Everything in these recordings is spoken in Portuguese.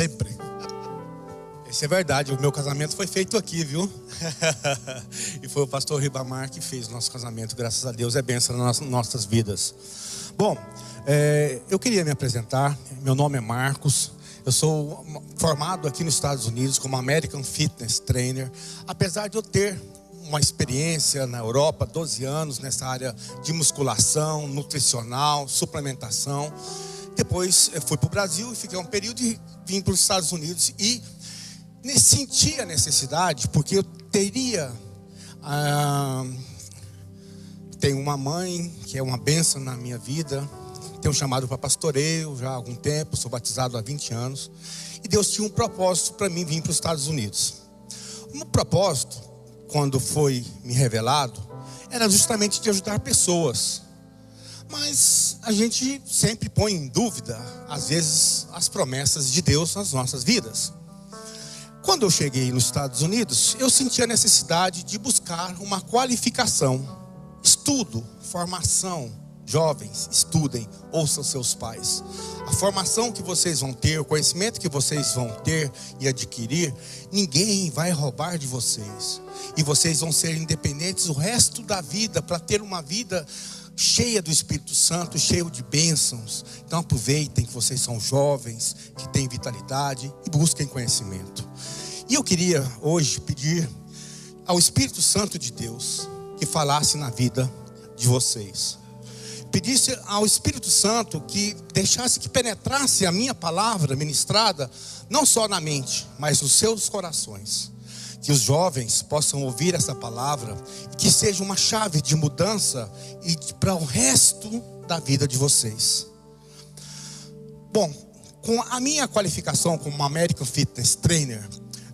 Sempre. Isso é verdade, o meu casamento foi feito aqui, viu? E foi o pastor Ribamar que fez o nosso casamento, graças a Deus, é bênção nas nossas vidas. Bom, eu queria me apresentar, meu nome é Marcos, eu sou formado aqui nos Estados Unidos como American Fitness Trainer, apesar de eu ter uma experiência na Europa, 12 anos nessa área de musculação, nutricional, suplementação. Depois eu fui para o Brasil e fiquei um período e vim para os Estados Unidos e senti a necessidade, porque eu tenho uma mãe que é uma bênção na minha vida, tenho chamado para pastoreio já há algum tempo, sou batizado há 20 anos, e Deus tinha um propósito para mim vir para os Estados Unidos. O propósito, quando foi me revelado, era justamente de ajudar pessoas. Mas a gente sempre põe em dúvida, às vezes, as promessas de Deus nas nossas vidas. Quando eu cheguei nos Estados Unidos, eu senti a necessidade de buscar uma qualificação. Estudo, formação. Jovens, estudem, ouçam seus pais. A formação que vocês vão ter, o conhecimento que vocês vão ter e adquirir, ninguém vai roubar de vocês. E vocês vão ser independentes o resto da vida, para ter uma vida cheia do Espírito Santo, cheia de bênçãos. Então aproveitem que vocês são jovens, que têm vitalidade e busquem conhecimento. E eu queria hoje pedir ao Espírito Santo de Deus que falasse na vida de vocês. Pedisse ao Espírito Santo que deixasse que penetrasse a minha palavra ministrada, não só na mente, mas nos seus corações. Que os jovens possam ouvir essa palavra e que seja uma chave de mudança e para o resto da vida de vocês. Bom, com a minha qualificação como American Fitness Trainer,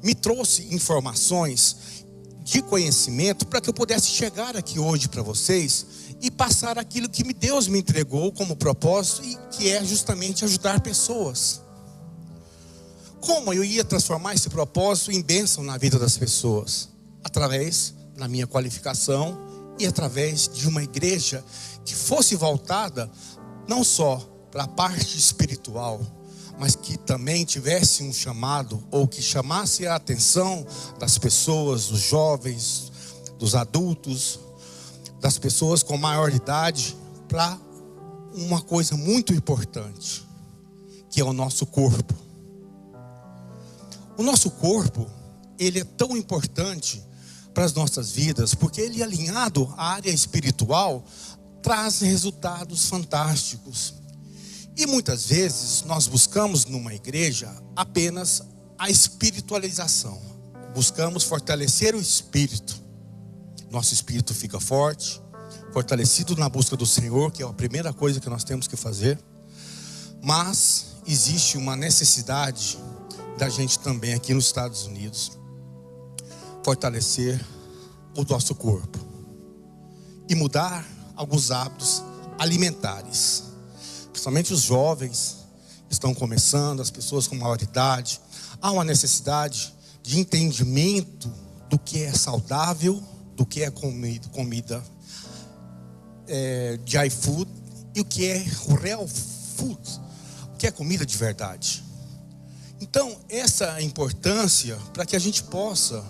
me trouxe informações de conhecimento para que eu pudesse chegar aqui hoje para vocês e passar aquilo que Deus me entregou como propósito, e que é justamente ajudar pessoas. Como eu ia transformar esse propósito em bênção na vida das pessoas? Através da minha qualificação e através de uma igreja que fosse voltada não só para a parte espiritual, mas que também tivesse um chamado, ou que chamasse a atenção das pessoas, dos jovens, dos adultos, das pessoas com maior idade, para uma coisa muito importante, que é o nosso corpo. O nosso corpo, ele é tão importante para as nossas vidas, porque ele, alinhado à área espiritual, traz resultados fantásticos. E muitas vezes nós buscamos numa igreja apenas a espiritualização. Buscamos fortalecer o espírito. Nosso espírito fica forte, fortalecido na busca do Senhor, que é a primeira coisa que nós temos que fazer. Mas existe uma necessidade da gente também aqui nos Estados Unidos fortalecer o nosso corpo e mudar alguns hábitos alimentares. Principalmente os jovens estão começando, as pessoas com maior idade. Há uma necessidade de entendimento do que é saudável, do que é comida de iFood, e o que é o real food, o que é comida de verdade. Então, essa é a importância para que a gente possa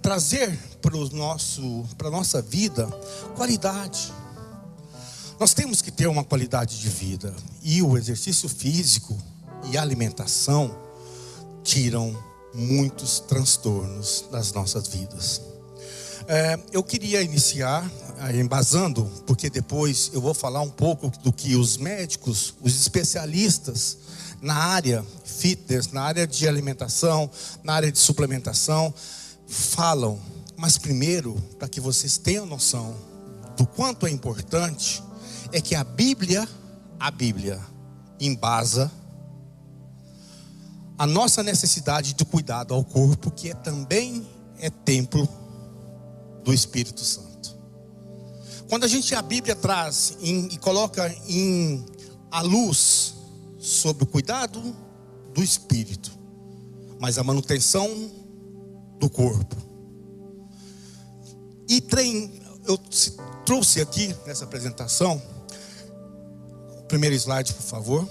trazer para a nossa vida qualidade. Nós temos que ter uma qualidade de vida, e o exercício físico e a alimentação tiram muitos transtornos das nossas vidas. Eu queria iniciar embasando, porque depois eu vou falar um pouco do que os médicos, os especialistas na área fitness, na área de alimentação, na área de suplementação falam. Mas primeiro, para que vocês tenham noção do quanto é importante, é que a Bíblia embasa a nossa necessidade de cuidado ao corpo, que também é templo do Espírito Santo. Quando a Bíblia traz e coloca a luz sobre o cuidado do espírito, mas a manutenção do corpo. E eu trouxe aqui nessa apresentação, primeiro slide, por favor.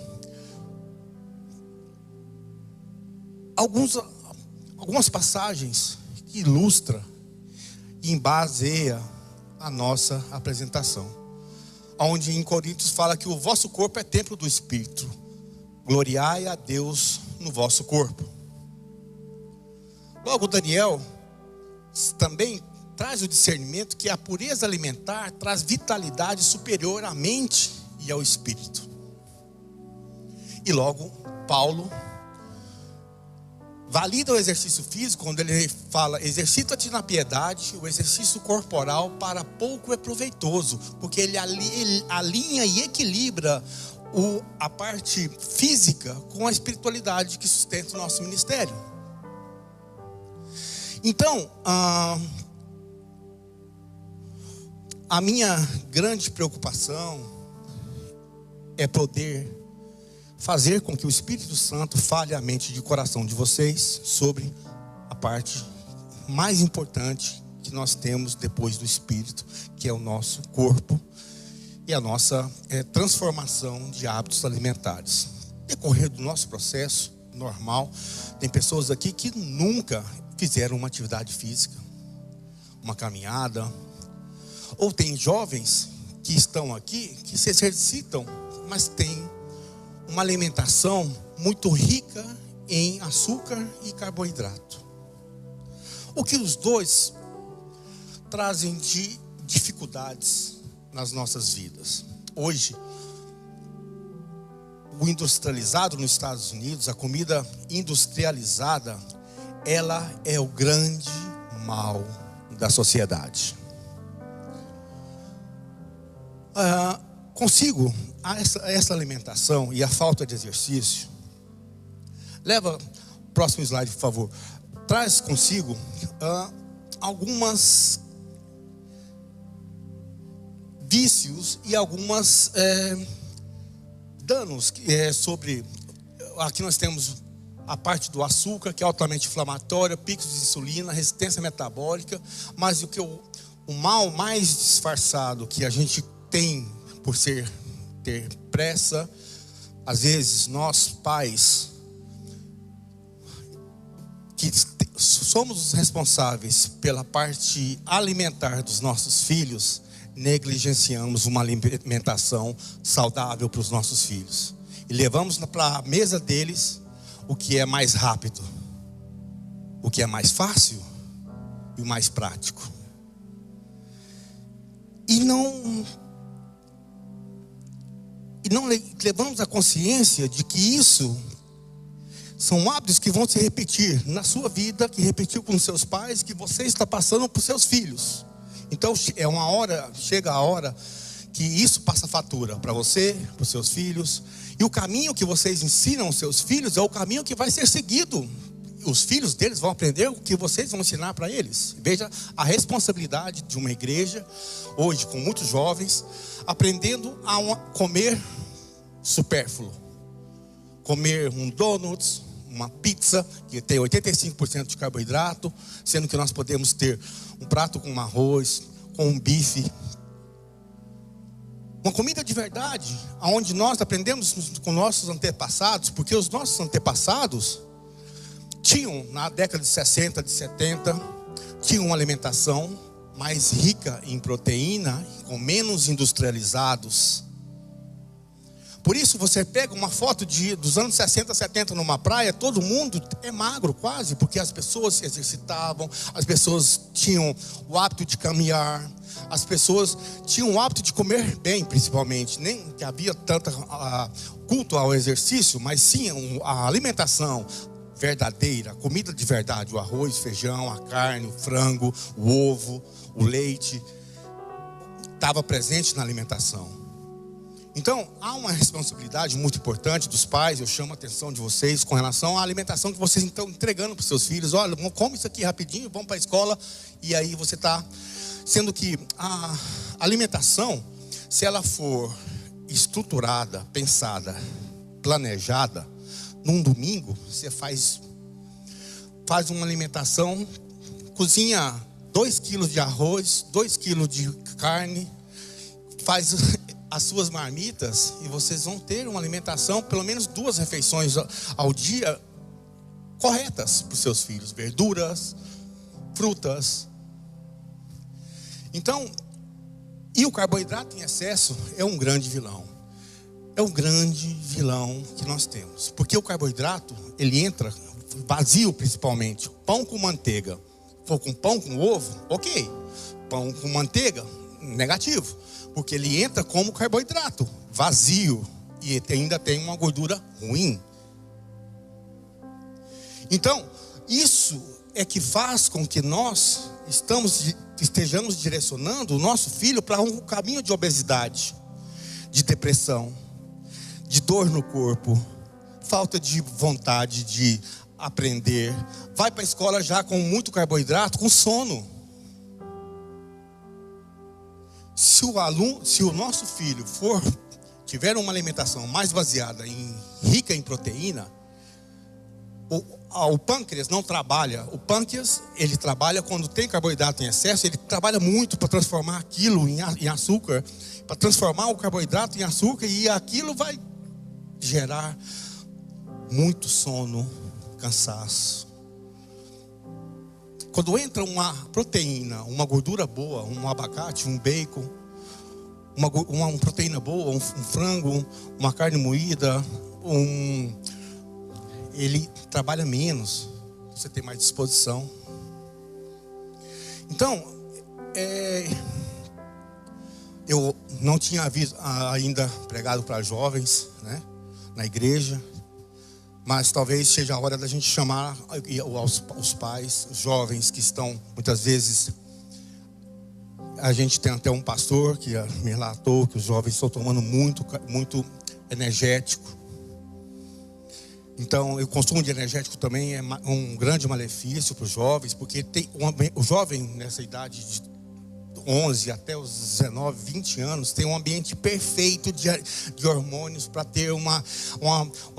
algumas passagens que ilustram e embaseiam a nossa apresentação. Onde em Coríntios fala que o vosso corpo é templo do Espírito. Gloriai a Deus no vosso corpo. Logo, Daniel também traz o discernimento que a pureza alimentar traz vitalidade superior à mente e ao espírito. E logo, Paulo valida o exercício físico quando ele fala: exercita-te na piedade. O exercício corporal para pouco é proveitoso, porque ele alinha e equilibra a parte física com a espiritualidade que sustenta o nosso ministério. Então, a minha grande preocupação é poder fazer com que o Espírito Santo fale a mente de coração de vocês sobre a parte mais importante que nós temos depois do Espírito, que é o nosso corpo e a nossa transformação de hábitos alimentares. No decorrer do nosso processo normal, tem pessoas aqui que nunca fizeram uma atividade física, uma caminhada, ou tem jovens que estão aqui que se exercitam, mas têm uma alimentação muito rica em açúcar e carboidrato. O que os dois trazem de dificuldades nas nossas vidas. Hoje, o industrializado nos Estados Unidos, a comida industrializada, ela é o grande mal da sociedade. Consigo essa alimentação e a falta de exercício. Leva o próximo slide, por favor. Traz consigo algumas vícios e algumas danos sobre. Aqui nós temos a parte do açúcar, que é altamente inflamatória, picos de insulina, resistência metabólica. Mas o mal mais disfarçado que a gente tem por ter pressa, às vezes nós pais que somos os responsáveis pela parte alimentar dos nossos filhos, negligenciamos uma alimentação saudável para os nossos filhos e levamos para a mesa deles o que é mais rápido, o que é mais fácil e o mais prático, e não levamos a consciência de que isso são hábitos que vão se repetir na sua vida, que repetiu com os seus pais, que você está passando para os seus filhos. Então chega a hora que isso passa fatura para você, para os seus filhos. E o caminho que vocês ensinam aos seus filhos é o caminho que vai ser seguido. Os filhos deles vão aprender o que vocês vão ensinar para eles. Veja a responsabilidade de uma igreja, hoje com muitos jovens, aprendendo a comer supérfluo. Comer um donuts, uma pizza, que tem 85% de carboidrato, sendo que nós podemos ter um prato com um arroz, com um bife. Uma comida de verdade, onde nós aprendemos com nossos antepassados, porque os nossos antepassados tinham, na década de 60, de 70, tinham uma alimentação mais rica em proteína, com menos industrializados. Por isso você pega uma foto dos anos 60, 70 numa praia, todo mundo é magro quase, porque as pessoas se exercitavam, as pessoas tinham o hábito de caminhar, as pessoas tinham o hábito de comer bem, principalmente. Nem que havia tanta culto ao exercício, mas sim a alimentação verdadeira, comida de verdade, o arroz, o feijão, a carne, o frango, o ovo, o leite, estava presente na alimentação. Então, há uma responsabilidade muito importante dos pais. Eu chamo a atenção de vocês com relação à alimentação que vocês estão entregando para os seus filhos. Olha, come isso aqui rapidinho, vamos para a escola. E aí você está... Sendo que a alimentação, se ela for estruturada, pensada, planejada, num domingo, você faz uma alimentação, cozinha 2 quilos de arroz, 2 quilos de carne, faz as suas marmitas e vocês vão ter uma alimentação, pelo menos 2 refeições ao dia, corretas para os seus filhos, verduras, frutas. Então, e o carboidrato em excesso é um grande vilão. É um grande vilão que nós temos. Porque o carboidrato, ele entra vazio principalmente. Pão com manteiga. Se for com pão com ovo, ok. Pão com manteiga, negativo. Porque ele entra como carboidrato, vazio. E ainda tem uma gordura ruim. Então, isso é que faz com que nós estejamos direcionando o nosso filho para um caminho de obesidade, de depressão, de dor no corpo, falta de vontade de aprender. Vai para a escola já com muito carboidrato, com sono. Se o nosso filho tiver uma alimentação mais baseada rica em proteína, o pâncreas não trabalha. O pâncreas, ele trabalha quando tem carboidrato em excesso. Ele trabalha muito para transformar aquilo em açúcar, para transformar o carboidrato em açúcar, e aquilo vai gerar muito sono, cansaço. Quando entra uma proteína, uma gordura boa, um abacate, um bacon, uma proteína boa, um frango, uma carne moída, ele trabalha menos, você tem mais disposição. Então, eu não tinha ainda pregado para jovens, né, na igreja, mas talvez seja a hora da gente chamar os pais, os jovens que estão, muitas vezes, a gente tem até um pastor que me relatou que os jovens estão tomando muito energético. Então, o consumo de energético também é um grande malefício para os jovens, porque o jovem nessa idade de 11 até os 19, 20 anos tem um ambiente perfeito de hormônios para ter uma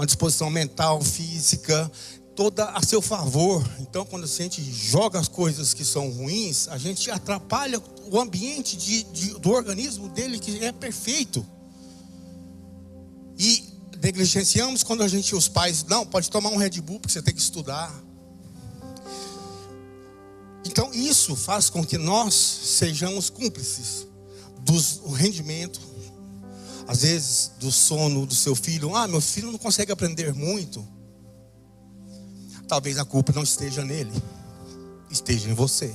disposição mental, física, toda a seu favor. Então, quando a gente joga as coisas que são ruins, a gente atrapalha o ambiente do organismo dele, que é perfeito. E negligenciamos quando os pais, não, pode tomar um Red Bull porque você tem que estudar. Então isso faz com que nós sejamos cúmplices do rendimento, às vezes do sono do seu filho. Meu filho não consegue aprender muito. Talvez a culpa não esteja nele, esteja em você.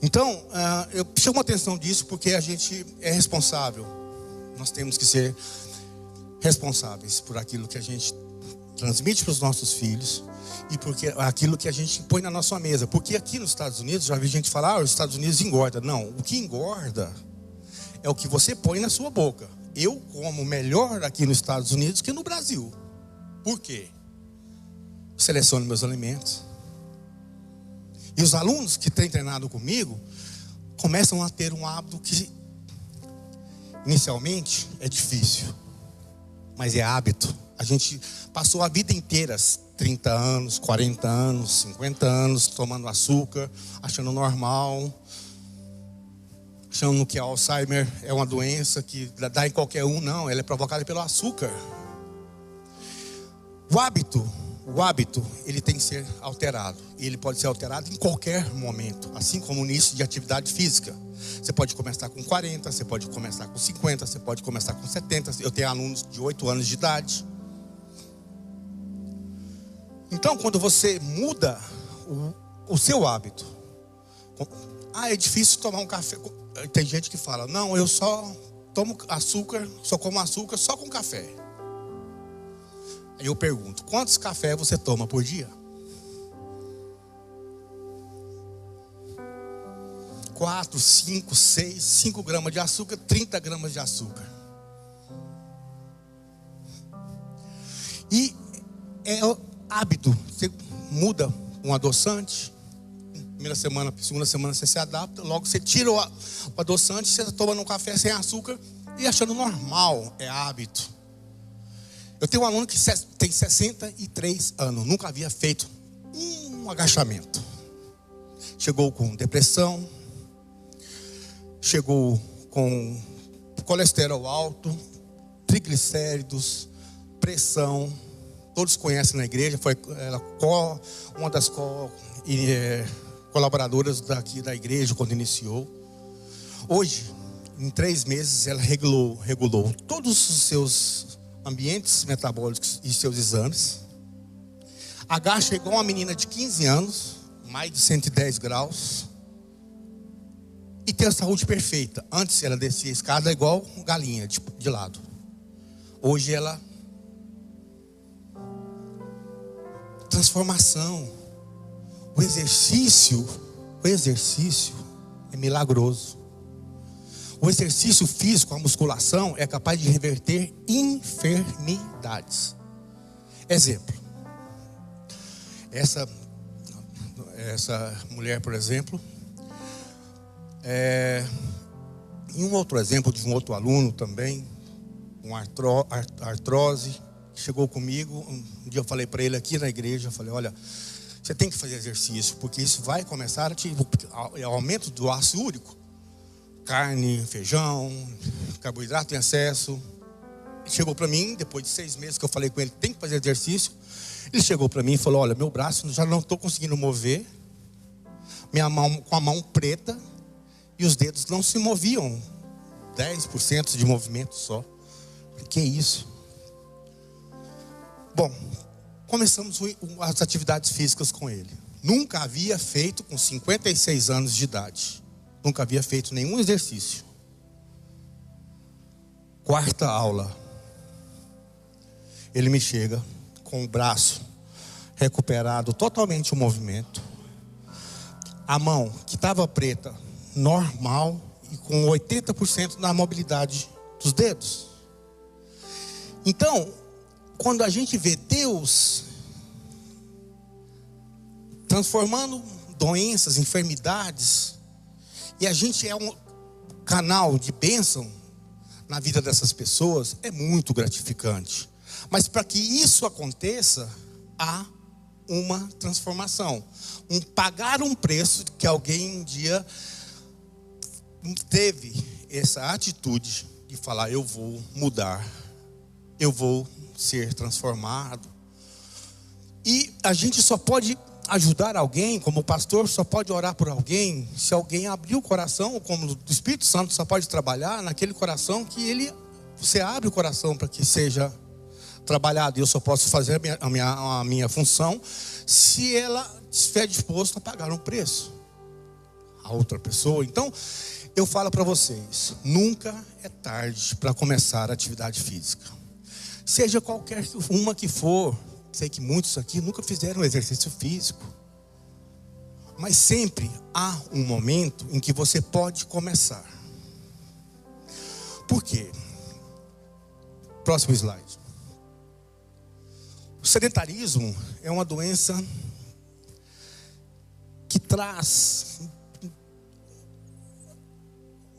Então, eu chamo a atenção disso porque a gente é responsável. Nós temos que ser responsáveis por aquilo que a gente transmite para os nossos filhos e porque aquilo que a gente põe na nossa mesa. Porque aqui nos Estados Unidos, já vi gente falar, os Estados Unidos engorda. Não, o que engorda é o que você põe na sua boca. Eu como melhor aqui nos Estados Unidos que no Brasil. Por quê? Seleciono meus alimentos. E os alunos que têm treinado comigo começam a ter um hábito que inicialmente é difícil, mas é hábito. A gente passou a vida inteira, 30 anos, 40 anos, 50 anos, tomando açúcar, achando normal, achando que Alzheimer é uma doença que dá em qualquer um. Não, ela é provocada pelo açúcar. O hábito, ele tem que ser alterado. E ele pode ser alterado em qualquer momento, assim como o início de atividade física. Você pode começar com 40, você pode começar com 50, você pode começar com 70. Eu tenho alunos de 8 anos de idade. Então, quando você muda o seu hábito, é difícil tomar um café. Tem gente que fala, não, eu só tomo açúcar, só como açúcar só com café. Aí eu pergunto, quantos cafés você toma por dia? 4, 5, 6, 5 gramas de açúcar, 30 gramas de açúcar. E é hábito. Você muda um adoçante, primeira semana, segunda semana você se adapta, logo você tira o adoçante, você está tomando um café sem açúcar e achando normal, é hábito. Eu tenho um aluno que tem 63 anos, nunca havia feito um agachamento. Chegou com depressão, chegou com colesterol alto, triglicéridos, pressão, todos conhecem na igreja, foi ela uma das colaboradoras daqui da igreja quando iniciou. Hoje, em 3 meses, ela regulou todos os seus ambientes metabólicos e seus exames. Agacha igual uma menina de 15 anos, mais de 110 graus. E tem a saúde perfeita. Antes ela descia a escada igual galinha, de lado. Hoje ela... Transformação. O exercício é milagroso. O exercício físico, a musculação, é capaz de reverter enfermidades. Exemplo. Essa mulher, por exemplo, em um outro exemplo de um outro aluno também, com artrose, chegou comigo. Um dia eu falei para ele aqui na igreja, eu falei, olha, você tem que fazer exercício, porque isso vai começar a aumento do ácido úrico. Carne, feijão, carboidrato em excesso. Ele chegou para mim, depois de 6 meses que eu falei com ele, tem que fazer exercício. Ele chegou para mim e falou, olha, meu braço já não estou conseguindo mover, minha mão com a mão preta, e os dedos não se moviam, 10% de movimento só. Que é isso? Bom, começamos as atividades físicas com ele. Nunca havia feito, com 56 anos de idade, nunca havia feito nenhum exercício. 4ª aula, ele me chega com o braço recuperado totalmente o movimento, a mão que estava preta, normal, e com 80% da mobilidade dos dedos. Então, quando a gente vê Deus transformando doenças, enfermidades, e a gente é um canal de bênção na vida dessas pessoas, é muito gratificante. Mas para que isso aconteça, há uma transformação, pagar um preço que alguém um dia teve essa atitude de falar, eu vou mudar, eu vou ser transformado. E a gente só pode ajudar alguém, como pastor, só pode orar por alguém se alguém abrir o coração, como o Espírito Santo só pode trabalhar naquele coração que você abre o coração para que seja trabalhado. E eu só posso fazer a minha função se ela estiver disposta a pagar um preço a outra pessoa. Então, eu falo para vocês, nunca é tarde para começar a atividade física. Seja qualquer uma que for. Sei que muitos aqui nunca fizeram exercício físico. Mas sempre há um momento em que você pode começar. Por quê? Próximo slide. O sedentarismo é uma doença que traz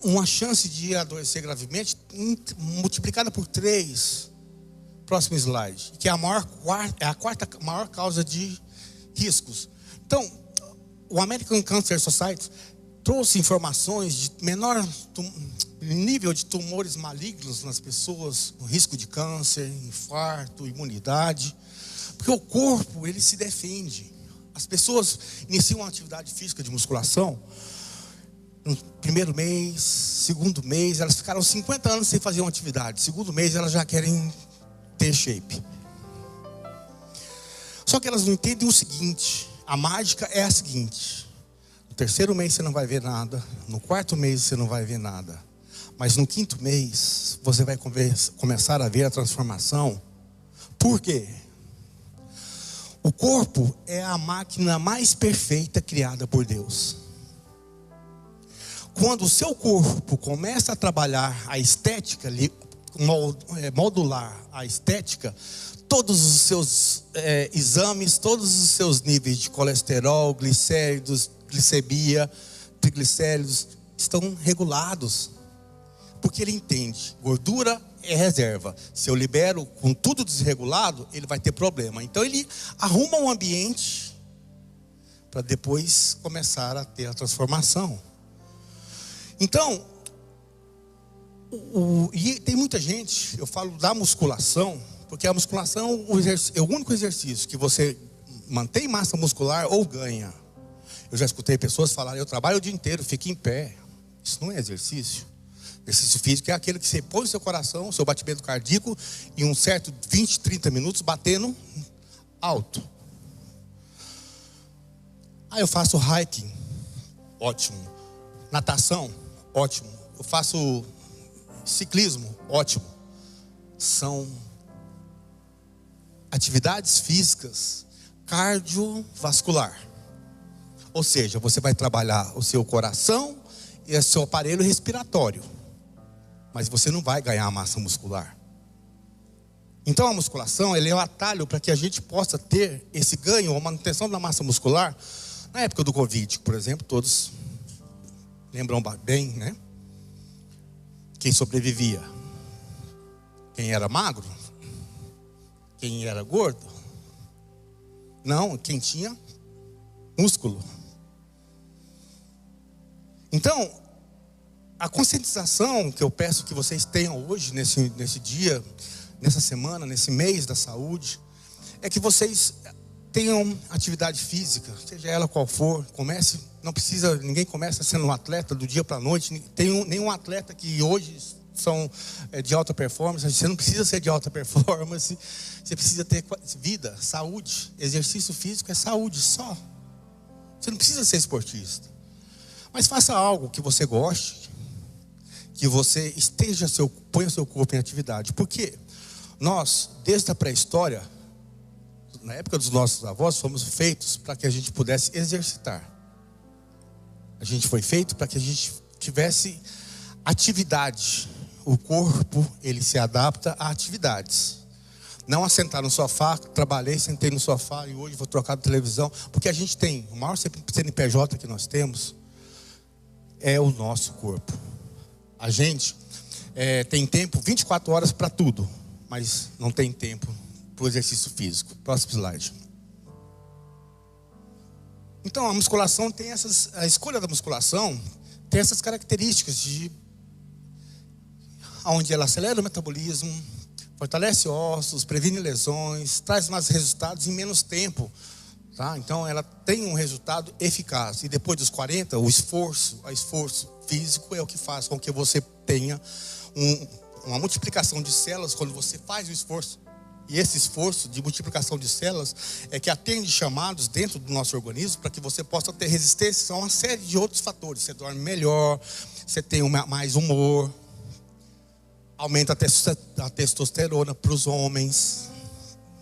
uma chance de adoecer gravemente multiplicada por 3. Próximo slide. Que é a quarta maior causa de riscos. Então, o American Cancer Society trouxe informações de menor nível de tumores malignos nas pessoas, com risco de câncer, infarto, imunidade. Porque o corpo, ele se defende. As pessoas iniciam uma atividade física de musculação. No primeiro mês, segundo mês, elas ficaram 50 anos sem fazer uma atividade. Segundo mês, elas já querem ter shape. Só que elas não entendem o seguinte: a mágica é a seguinte: no 3º mês você não vai ver nada, no 4º mês você não vai ver nada, mas no 5º mês você vai começar a ver a transformação. Por quê? O corpo é a máquina mais perfeita criada por Deus. Quando o seu corpo começa a trabalhar a estética, modular a estética, todos os seus exames, todos os seus níveis de colesterol, glicéridos, glicemia, triglicéridos estão regulados. Porque ele entende, gordura é reserva. Se eu libero com tudo desregulado, ele vai ter problema. Então ele arruma um ambiente para depois começar a ter a transformação. Então, e tem muita gente, eu falo da musculação, Porque a musculação é o único exercício que você mantém massa muscular ou ganha. Eu já escutei pessoas falarem, eu trabalho o dia inteiro, fico em pé. Isso não é exercício. Exercício físico é aquele que você põe o seu coração, o seu batimento cardíaco, em um certo 20, 30 minutos batendo alto. Eu faço hiking, ótimo. Natação, ótimo. Eu faço ciclismo, ótimo. São atividades físicas cardiovascular. Ou seja, você vai trabalhar o seu coração e o seu aparelho respiratório. Mas você não vai ganhar massa muscular. Então a musculação, ele é o atalho para que a gente possa ter esse ganho, a manutenção da massa muscular. Na época do Covid, por exemplo, todos lembram bem, né? Quem sobrevivia? Quem era magro? Quem era gordo? Não, quem tinha músculo. Então, a conscientização que eu peço que vocês tenham hoje, nesse dia, nessa semana, nesse mês da saúde, é que vocês tenham atividade física, seja ela qual for. Ninguém começa sendo um atleta do dia para a noite. Tem nenhum atleta que hoje são de alta performance. Você não precisa ser de alta performance. Você precisa ter vida, saúde. Exercício físico é saúde só. Você não precisa ser esportista. Mas faça algo que você goste, que você ponha seu corpo em atividade. Porque nós, desde a pré-história, na época dos nossos avós, fomos feitos para que a gente pudesse exercitar. A gente foi feito para que a gente tivesse atividade. O corpo, ele se adapta a atividades. Não a sentar no sofá, trabalhei, sentei no sofá e hoje vou trocar de televisão. Porque a gente tem, o maior CNPJ que nós temos é o nosso corpo. A gente tem tempo 24 horas para tudo, mas não tem tempo para o exercício físico. Próximo slide. Então a musculação tem a escolha da musculação tem essas características onde ela acelera o metabolismo, fortalece ossos, previne lesões, traz mais resultados em menos tempo. Tá? Então ela tem um resultado eficaz. E depois dos 40, o esforço físico é o que faz com que você tenha uma multiplicação de células quando você faz o esforço. E esse esforço de multiplicação de células é que atende chamados dentro do nosso organismo para que você possa ter resistência a uma série de outros fatores. Você dorme melhor, você tem mais humor, aumenta a testosterona para os homens,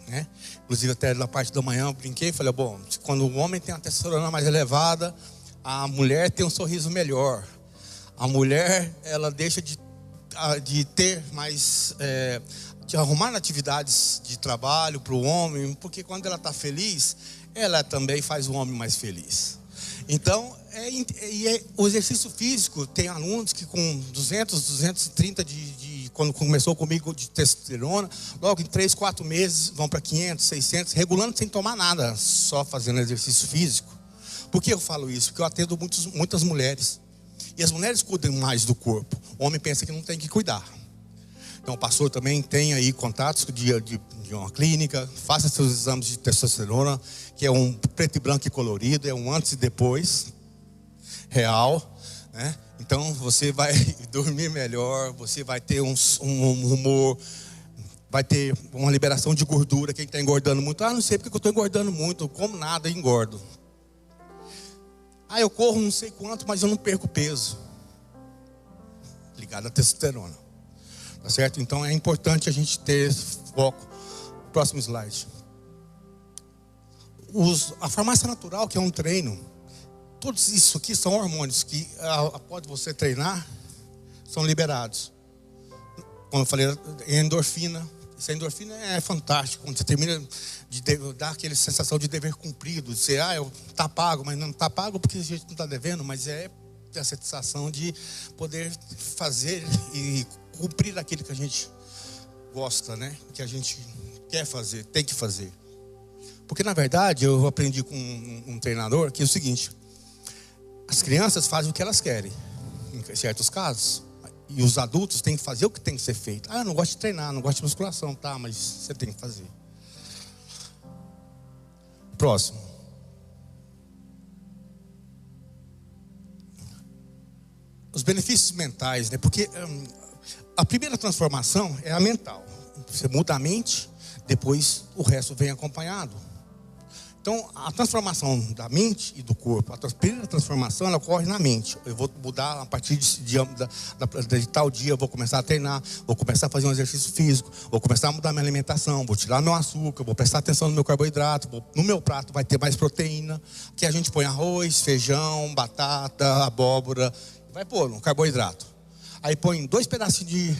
né? Inclusive até na parte da manhã eu brinquei e falei, bom, quando o homem tem a testosterona mais elevada, a mulher tem um sorriso melhor. A mulher, ela deixa de ter mais... de arrumar atividades de trabalho para o homem, porque quando ela está feliz, ela também faz o homem mais feliz. Então, o exercício físico, tem alunos que com 230 quando começou comigo de testosterona, logo em 3, 4 meses vão para 500, 600, regulando sem tomar nada, só fazendo exercício físico. Por que eu falo isso? Porque eu atendo muitas mulheres, e as mulheres cuidam mais do corpo. O homem pensa que não tem que cuidar. Então o pastor também tem aí contatos de uma clínica, faça seus exames de testosterona, que é um preto e branco e colorido, é um antes e depois, real, né? Então você vai dormir melhor, você vai ter um humor, vai ter uma liberação de gordura. Quem está engordando muito, não sei porque eu estou engordando muito, eu como nada e engordo. Eu corro não sei quanto, mas eu não perco peso. Ligado à testosterona. Tá certo? Então é importante a gente ter foco. Próximo slide. A farmácia natural, que é um treino, todos isso aqui são hormônios que, após você treinar, são liberados. Como eu falei, endorfina. Essa endorfina é fantástica. Quando você termina de dar aquela sensação de dever cumprido, de ser, tá pago, mas não está pago porque a gente não está devendo, mas é a sensação de poder fazer e cumprir aquilo que a gente gosta, né? Que a gente quer fazer, tem que fazer. Porque na verdade eu aprendi com um treinador que é o seguinte: as crianças fazem o que elas querem, em certos casos, E os adultos têm que fazer o que tem que ser feito. Ah, eu não gosto de treinar, não gosto de musculação. Tá, mas você tem que fazer. Próximo. Os benefícios mentais, né? Porque a primeira transformação é a mental. Você muda a mente, depois o resto vem acompanhado. Então, a transformação da mente e do corpo, a primeira transformação, ela ocorre na mente. Eu vou mudar a partir de tal dia, eu vou começar a treinar, vou começar a fazer um exercício físico, vou começar a mudar minha alimentação, vou tirar meu açúcar, vou prestar atenção no meu carboidrato, no meu prato vai ter mais proteína, que a gente põe arroz, feijão, batata, abóbora, vai pôr no carboidrato. Aí põe dois pedacinhos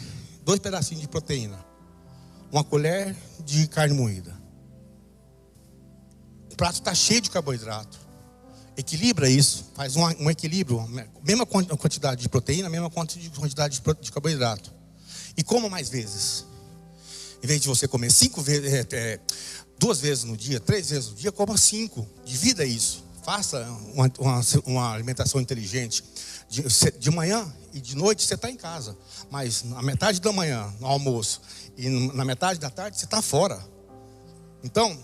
de proteína, uma colher de carne moída. O prato está cheio de carboidrato. Equilibra isso, faz um equilíbrio, mesma quantidade de proteína, mesma quantidade de carboidrato. E coma mais vezes. Em vez de você comer 2 vezes no dia, 3 vezes no dia, coma 5. Divida isso. Faça uma alimentação inteligente. De manhã e de noite você está em casa. Mas na metade da manhã, no almoço, e na metade da tarde você está fora. Então,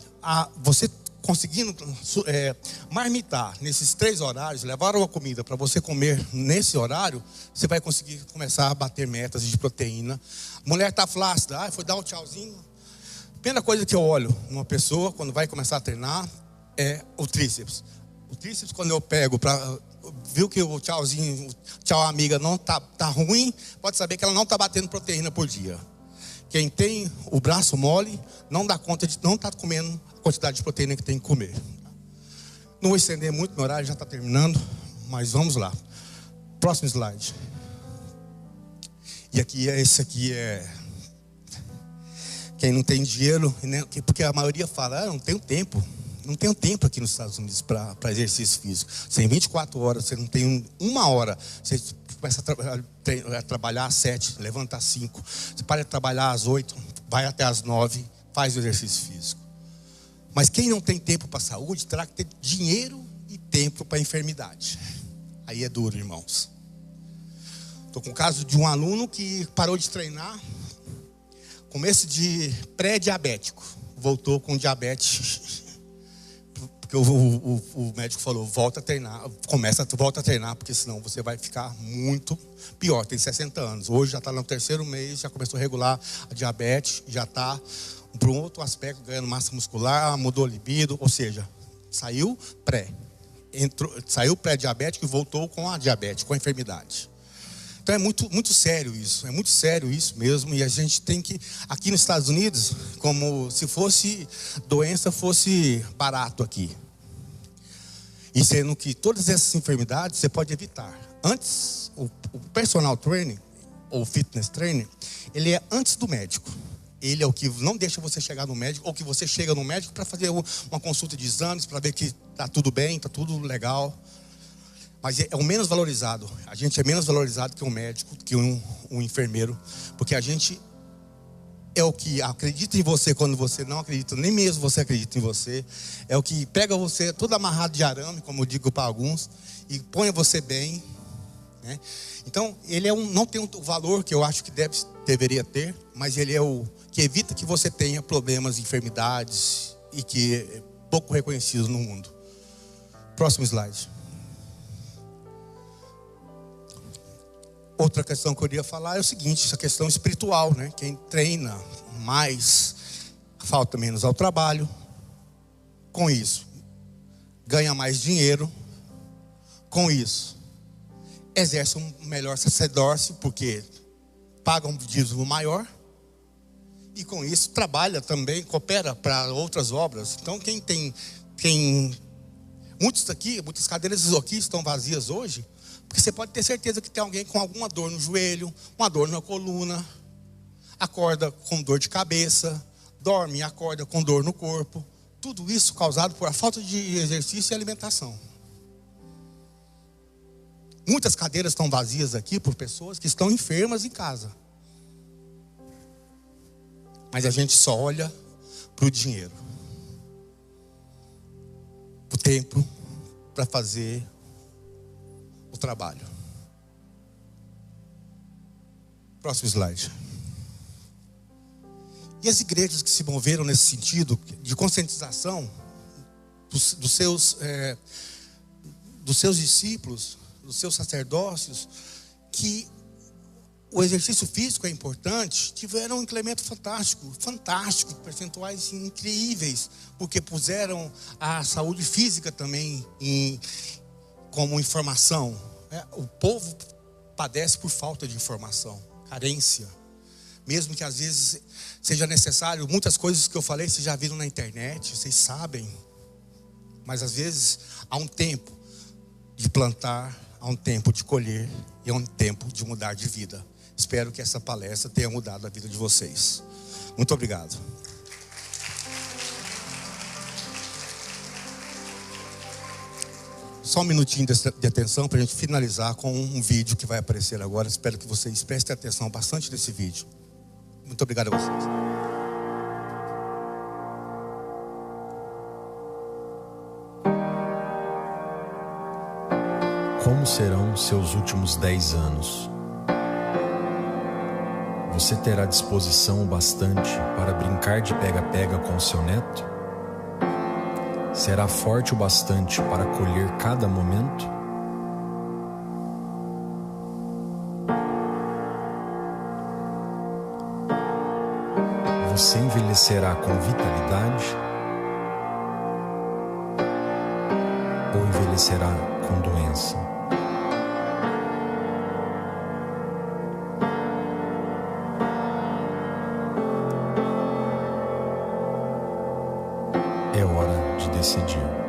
você conseguindo marmitar nesses 3 horários, levar uma comida para você comer nesse horário, você vai conseguir começar a bater metas de proteína. Mulher está flácida, foi dar um tchauzinho. A primeira coisa que eu olho numa pessoa quando vai começar a treinar é o tríceps. O tríceps, quando eu pego viu que o tchauzinho, tchau amiga, não tá ruim, pode saber que ela não está batendo proteína por dia. Quem tem o braço mole não dá conta de não estar comendo a quantidade de proteína que tem que comer. Não vou estender muito, meu horário já está terminando, mas vamos lá. Próximo slide. E esse aqui é quem não tem dinheiro, né? Porque a maioria fala, não tenho tempo. Não tenho tempo aqui nos Estados Unidos para exercício físico. Você tem 24 horas, você não tem 1 hora. Você começa a trabalhar às 7, levanta às 5. Você para de trabalhar às 8, vai até às 9, faz o exercício físico. Mas quem não tem tempo para a saúde, terá que ter dinheiro e tempo para a enfermidade. Aí é duro, irmãos. Estou com o caso de um aluno que parou de treinar, começo de pré-diabético, voltou com diabetes. Porque o médico falou, volta a treinar, volta a treinar, porque senão você vai ficar muito pior. Tem 60 anos, hoje já está no 3º mês, já começou a regular a diabetes, já está para um outro aspecto, ganhando massa muscular, mudou a libido, ou seja, saiu pré-diabético e voltou com a diabetes, com a enfermidade. Então é muito sério isso mesmo, e a gente tem que, aqui nos Estados Unidos, como se fosse doença, fosse barato aqui. E sendo que todas essas enfermidades você pode evitar. Antes, o personal training, ou fitness training, ele é antes do médico. Ele é o que não deixa você chegar no médico, ou que você chega no médico para fazer uma consulta de exames, para ver que está tudo bem, está tudo legal. Mas é o menos valorizado. A gente é menos valorizado que um médico, que um enfermeiro. Porque a gente é o que acredita em você quando você não acredita, nem mesmo você acredita em você. É o que pega você todo amarrado de arame, como eu digo para alguns, e põe você bem, né? Então, ele não tem o valor que eu acho que deveria ter, mas ele é o que evita que você tenha problemas, enfermidades, e que é pouco reconhecido no mundo. Próximo slide. Outra questão que eu queria falar é o seguinte, essa questão espiritual, né? Quem treina mais, falta menos ao trabalho. Com isso, ganha mais dinheiro. Com isso, exerce um melhor sacerdócio, porque paga um dízimo maior. E com isso, trabalha também, coopera para outras obras. Então, muitas cadeiras aqui estão vazias hoje, porque você pode ter certeza que tem alguém com alguma dor no joelho, uma dor na coluna, acorda com dor de cabeça, dorme e acorda com dor no corpo. Tudo isso causado por a falta de exercício e alimentação. Muitas cadeiras estão vazias aqui por pessoas que estão enfermas em casa. Mas a gente só olha para o dinheiro, o tempo para fazer o trabalho. Próximo slide. E as igrejas que se moveram nesse sentido de conscientização dos seus discípulos, dos seus sacerdócios, que o exercício físico é importante, tiveram um incremento fantástico, percentuais incríveis, porque puseram a saúde física também como informação. O povo padece por falta de informação, carência. Mesmo que às vezes seja necessário, muitas coisas que eu falei vocês já viram na internet, vocês sabem. Mas às vezes há um tempo de plantar, há um tempo de colher e há um tempo de mudar de vida. Espero que essa palestra tenha mudado a vida de vocês. Muito obrigado. Só um minutinho de atenção para a gente finalizar com um vídeo que vai aparecer agora. Espero que vocês prestem atenção bastante nesse vídeo. Muito obrigado a vocês. Como serão seus últimos 10 anos? Você terá disposição o bastante para brincar de pega-pega com seu neto? Será forte o bastante para colher cada momento? Você envelhecerá com vitalidade? Ou envelhecerá com doença? É hora de decidir.